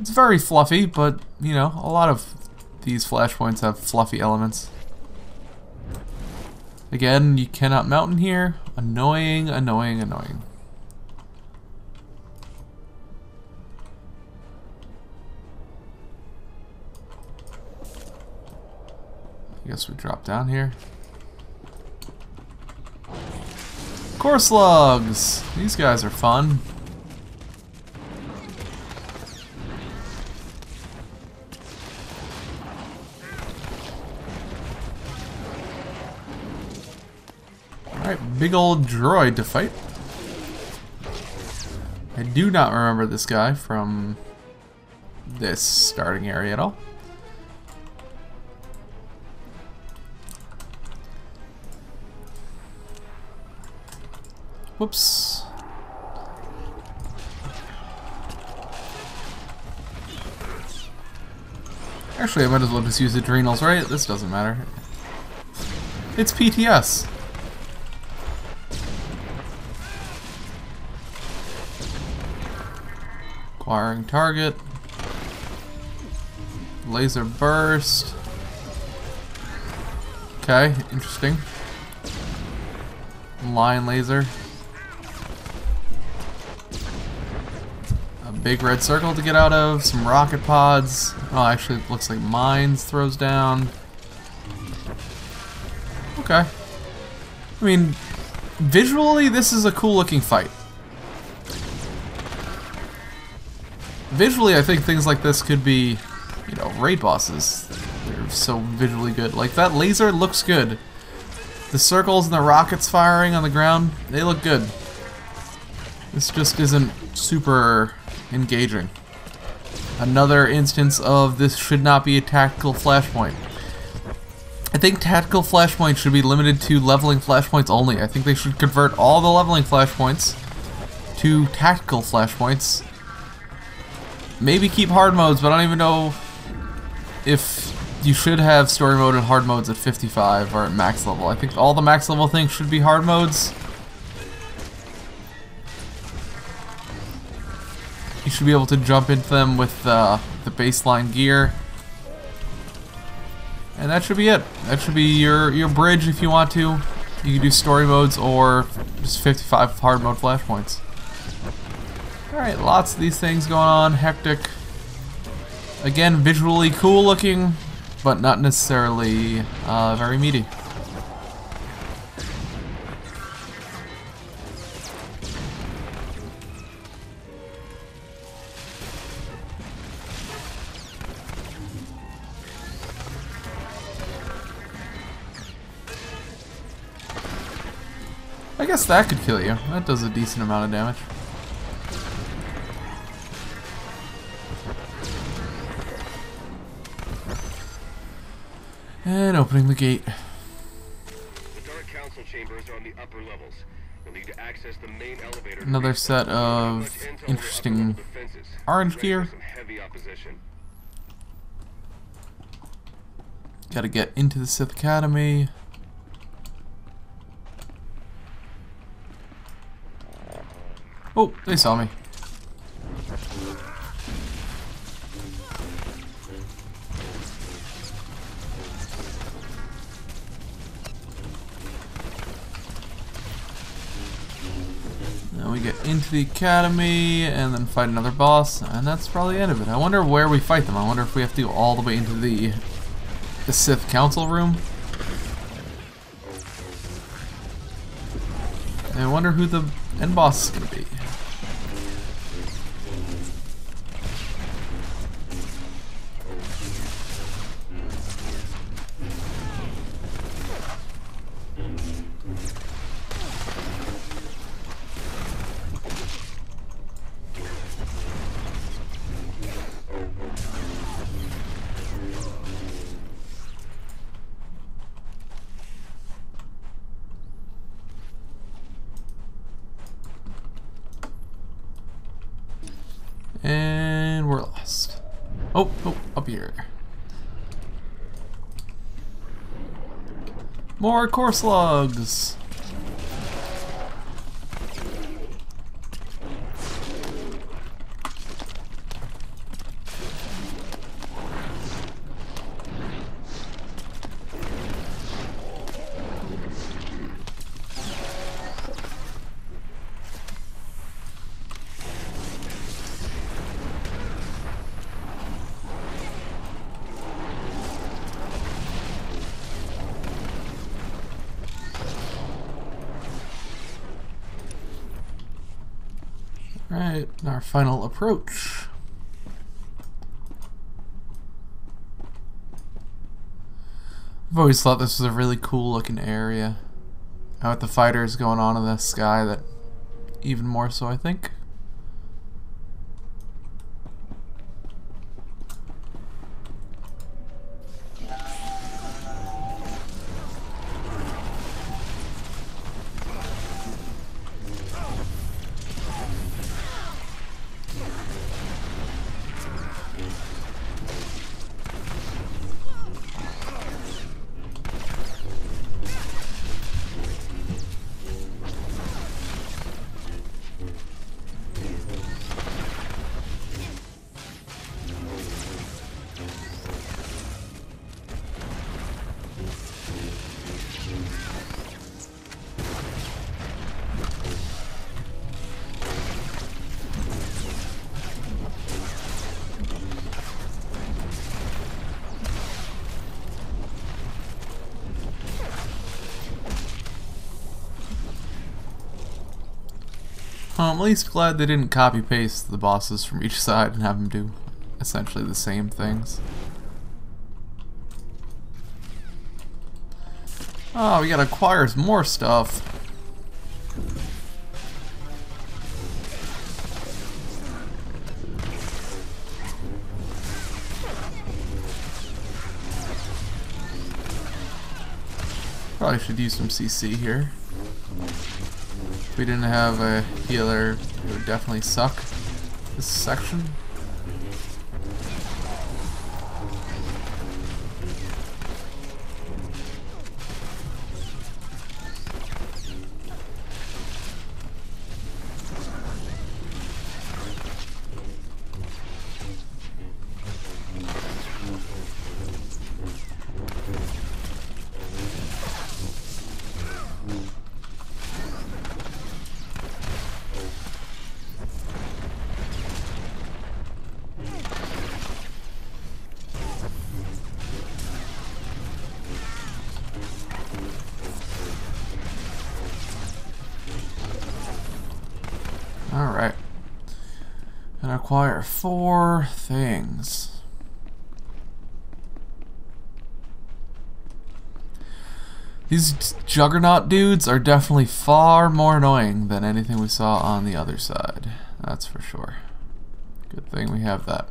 It's very fluffy, but, you know, a lot of these flashpoints have fluffy elements. Again, you cannot mount in here. Annoying, annoying, annoying. I guess we drop down here. Core slugs! These guys are fun. Alright, big old droid to fight. I do not remember this guy from this starting area at all. Whoops. Actually, I might as well just use adrenals, right? This doesn't matter. It's PTS. Acquiring target. Laser burst. Okay, interesting. Line laser. A big red circle to get out of. Some rocket pods. Oh, actually, it looks like mines throws down. Okay. I mean, visually, this is a cool looking fight. Visually, I think things like this could be, you know, raid bosses. They're so visually good. Like, that laser looks good. The circles and the rockets firing on the ground, they look good. This just isn't super engaging. Another instance of this should not be a tactical flashpoint. I think tactical flashpoints should be limited to leveling flashpoints only. I think they should convert all the leveling flashpoints to tactical flashpoints. Maybe keep hard modes, but I don't even know if you should have story mode and hard modes at 55 or at max level. I think all the max level things should be hard modes. You should be able to jump into them with the baseline gear. And that should be it. That should be your bridge if you want to. You can do story modes or just 55 hard mode flashpoints. Alright, lots of these things going on. Hectic. Again, visually cool looking, but not necessarily very meaty. I guess that could kill you. That does a decent amount of damage. And opening the gate. The Dark Council chambers are on the upper levels. You'll need to access the main elevator. Another set of interesting orange gear. Gotta get into the Sith Academy. Oh, they saw me. Now we get into the academy and then fight another boss, and that's probably the end of it. I wonder where we fight them. I wonder if we have to go all the way into the Sith Council room. And I wonder who the end boss is going to be. And we're lost. Oh, up here. More core slugs. Alright, our final approach. I've always thought this was a really cool looking area. Now with the fighters going on in the sky, that even more so, I think. I'm at least glad they didn't copy-paste the bosses from each side and have them do essentially the same things. Oh, we gotta acquire some more stuff. Probably should use some CC here. If we didn't have a healer, it would definitely suck this section. Alright. And acquire 4 things. These Juggernaut dudes are definitely far more annoying than anything we saw on the other side. That's for sure. Good thing we have that.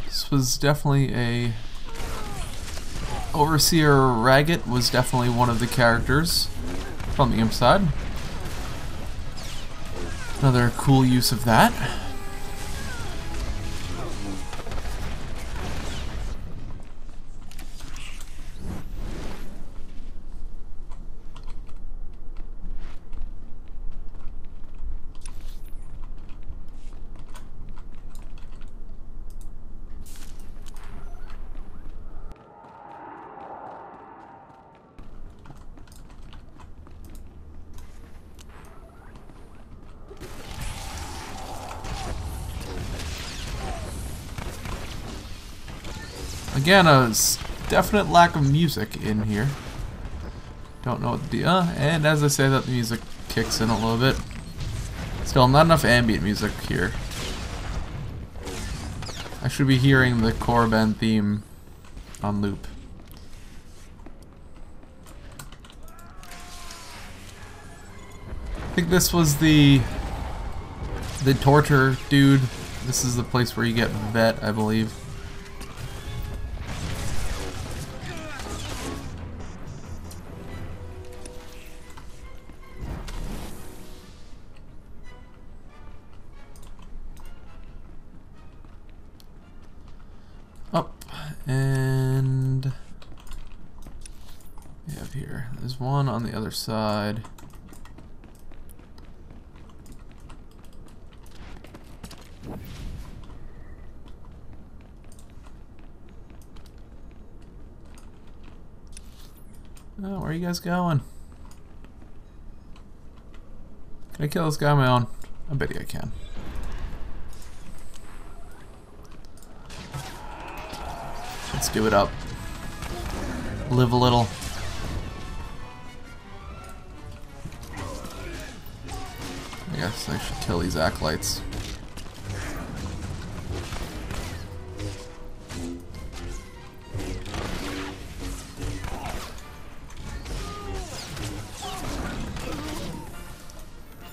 This was definitely a... Overseer Raggett was definitely one of the characters from the imp side. Another cool use of that. Again, a definite lack of music in here. Don't know what the and as I say that, the music kicks in a little bit. Still, not enough ambient music here. I should be hearing the Korriban theme on loop. I think this was the torture dude. This is the place where you get vet, I believe. Up and we have here. There's one on the other side. Oh, where are you guys going? Can I kill this guy on my own? I bet you I can. Let's do it up. Live a little. I guess I should kill these acolytes.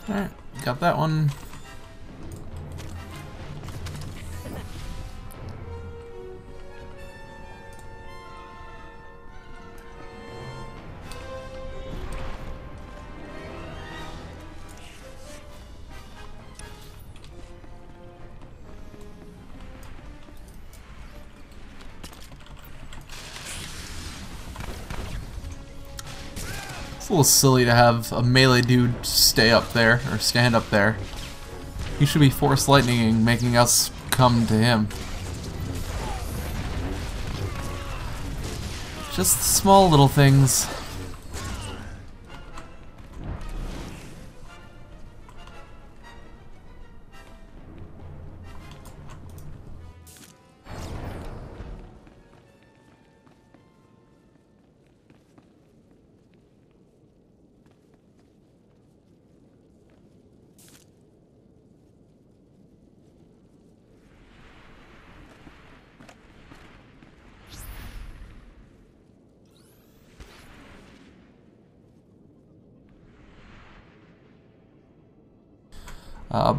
Alright, got that one. It's a little silly to have a melee dude stay up there, or stand up there. He should be force lightninging, making us come to him. Just small little things.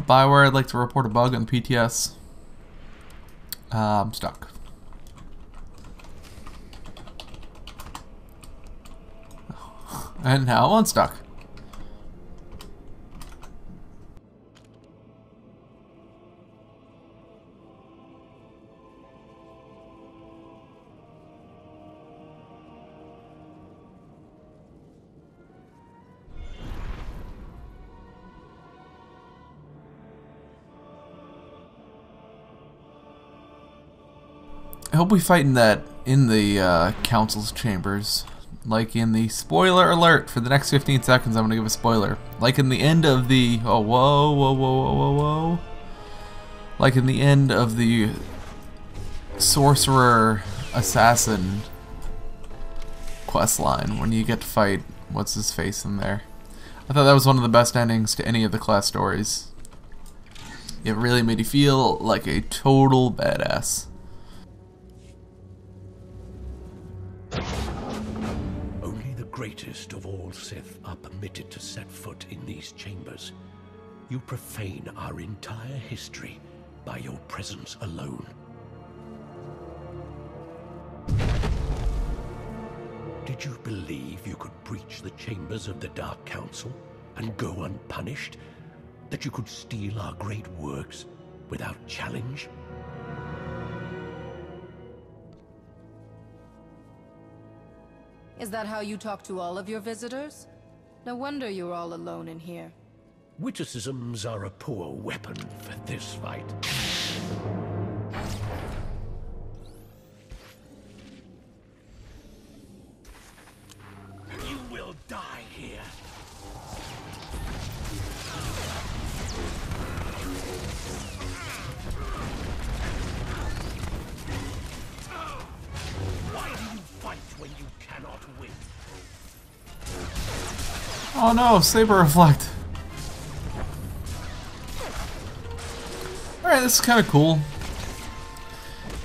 Byware, I'd like to report a bug on the PTS. I'm stuck. And now I'm unstuck. I hope we fight in the council's chambers. Like in the spoiler alert for the next 15 seconds, I'm gonna give a spoiler. Like in the end of the whoa. Like in the end of the sorcerer assassin quest line when you get to fight what's his face in there. I thought that was one of the best endings to any of the class stories. It really made you feel like a total badass. Only the greatest of all Sith are permitted to set foot in these chambers. You profane our entire history by your presence alone. Did you believe you could breach the chambers of the Dark Council and go unpunished? That you could steal our great works without challenge? Is that how you talk to all of your visitors? No wonder you're all alone in here. Witticisms are a poor weapon for this fight. You will die here. Why do you fight when you cannot win? Oh no, Saber Reflect. Alright, this is kind of cool.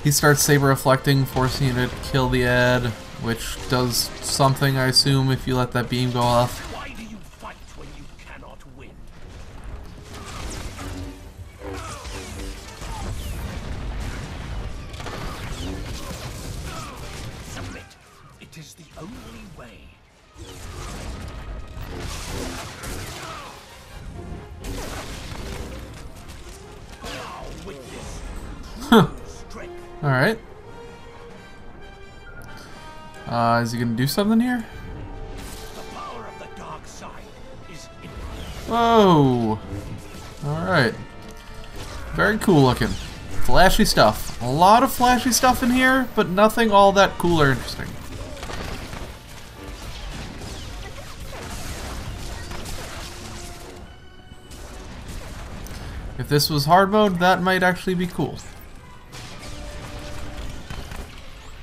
He starts Saber Reflecting, forcing you to kill the ad, which does something, I assume, if you let that beam go off. Why do you fight when you cannot win? Submit. It is the only way. Now witness strength. Alright. Is he gonna do something here? The power of the dark side is in. Whoa! Alright. Very cool looking. Flashy stuff. A lot of flashy stuff in here, but nothing all that cool or interesting. If this was hard mode, that might actually be cool.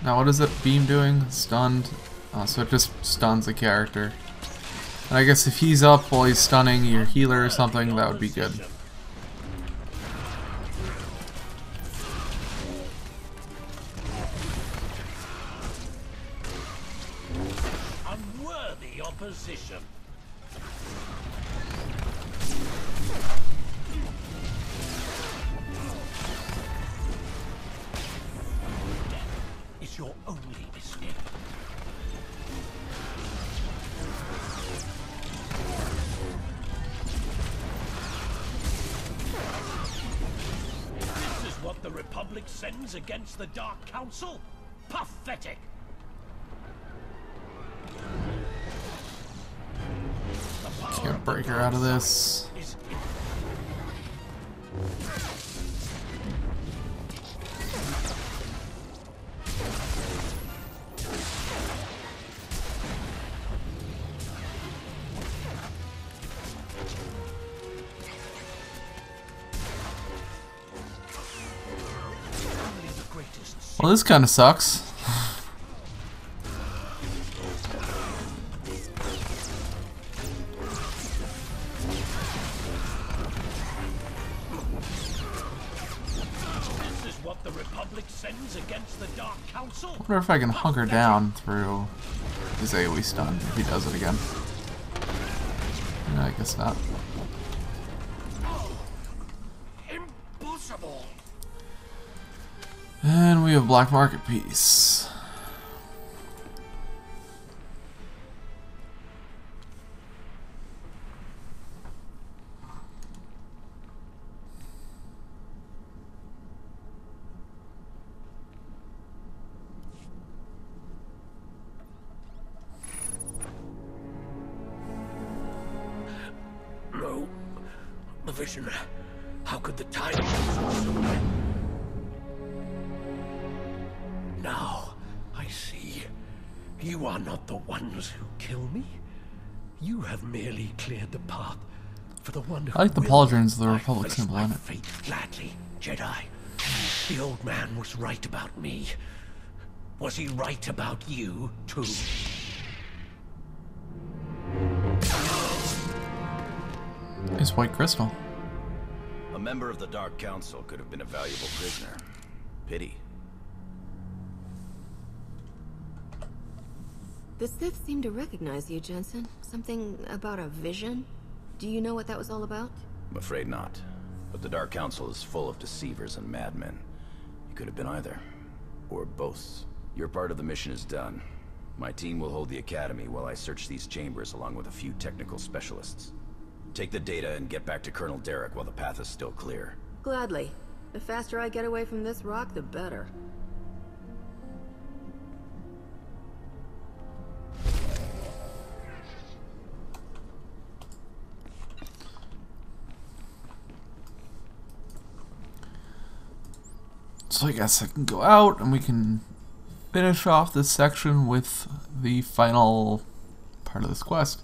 Now what is it beam doing? Stunned. Oh, so it just stuns a character. And I guess if he's up while he's stunning your healer or something, that would be good. Unworthy opposition. It's your only escape. This is what the Republic sends against the Dark Council? Pathetic! Can't break her out of this. Well, this kind of sucks. I wonder if I can hunker down through his AoE stun if he does it again. No, I guess not. Impossible. And we have Black Market Piece. No. The vision. How could the time... Now, I see. You are not the ones who kill me. You have merely cleared the path for the one who I like the pauldrons of the Republic symbol on it. Fate gladly, Jedi. The old man was right about me. Was he right about you, too? It's white crystal. A member of the Dark Council could have been a valuable prisoner. Pity. The Sith seemed to recognize you, Jensen. Something about a vision? Do you know what that was all about? I'm afraid not. But the Dark Council is full of deceivers and madmen. You could have been either. Or both. Your part of the mission is done. My team will hold the Academy while I search these chambers along with a few technical specialists. Take the data and get back to Colonel Derek while the path is still clear. Gladly. The faster I get away from this rock, the better. So I guess I can go out and we can finish off this section with the final part of this quest.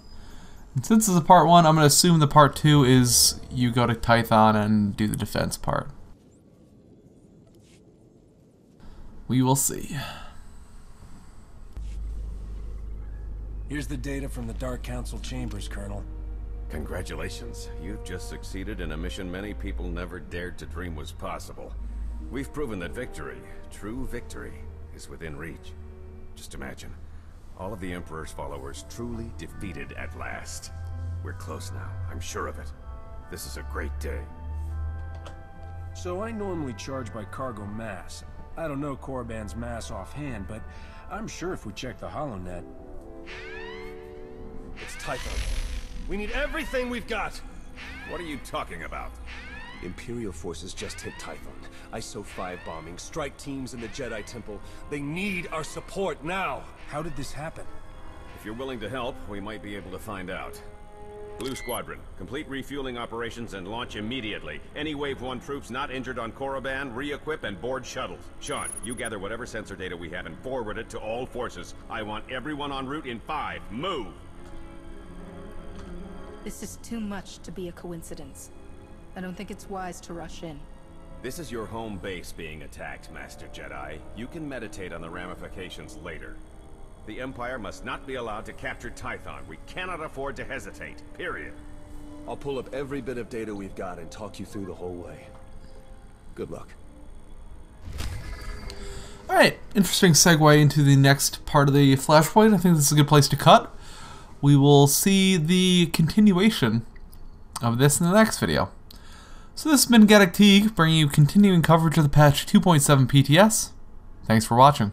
And since this is a part 1, I'm going to assume the part 2 is you go to Tython and do the defense part. We will see. Here's the data from the Dark Council chambers, Colonel. Congratulations. You've just succeeded in a mission many people never dared to dream was possible. We've proven that victory, true victory, is within reach. Just imagine, all of the Emperor's followers truly defeated at last. We're close now, I'm sure of it. This is a great day. So I normally charge by cargo mass. I don't know Korriban's mass offhand, but I'm sure if we check the HoloNet... It's Tython. We need everything we've got! What are you talking about? Imperial forces just hit Tython. ISO 5 bombing, strike teams in the Jedi Temple. They need our support now! How did this happen? If you're willing to help, we might be able to find out. Blue Squadron, complete refueling operations and launch immediately. Any Wave 1 troops not injured on Korriban, re-equip and board shuttles. Sean, you gather whatever sensor data we have and forward it to all forces. I want everyone en route in 5. Move! This is too much to be a coincidence. I don't think it's wise to rush in. This is your home base being attacked, Master Jedi. You can meditate on the ramifications later. The Empire must not be allowed to capture Tython. We cannot afford to hesitate. Period. I'll pull up every bit of data we've got and talk you through the whole way. Good luck. Alright, interesting segue into the next part of the Flashpoint. I think this is a good place to cut. We will see the continuation of this in the next video. So this has been Gaddock Teeg, bringing you continuing coverage of the patch 2.7 PTS. Thanks for watching.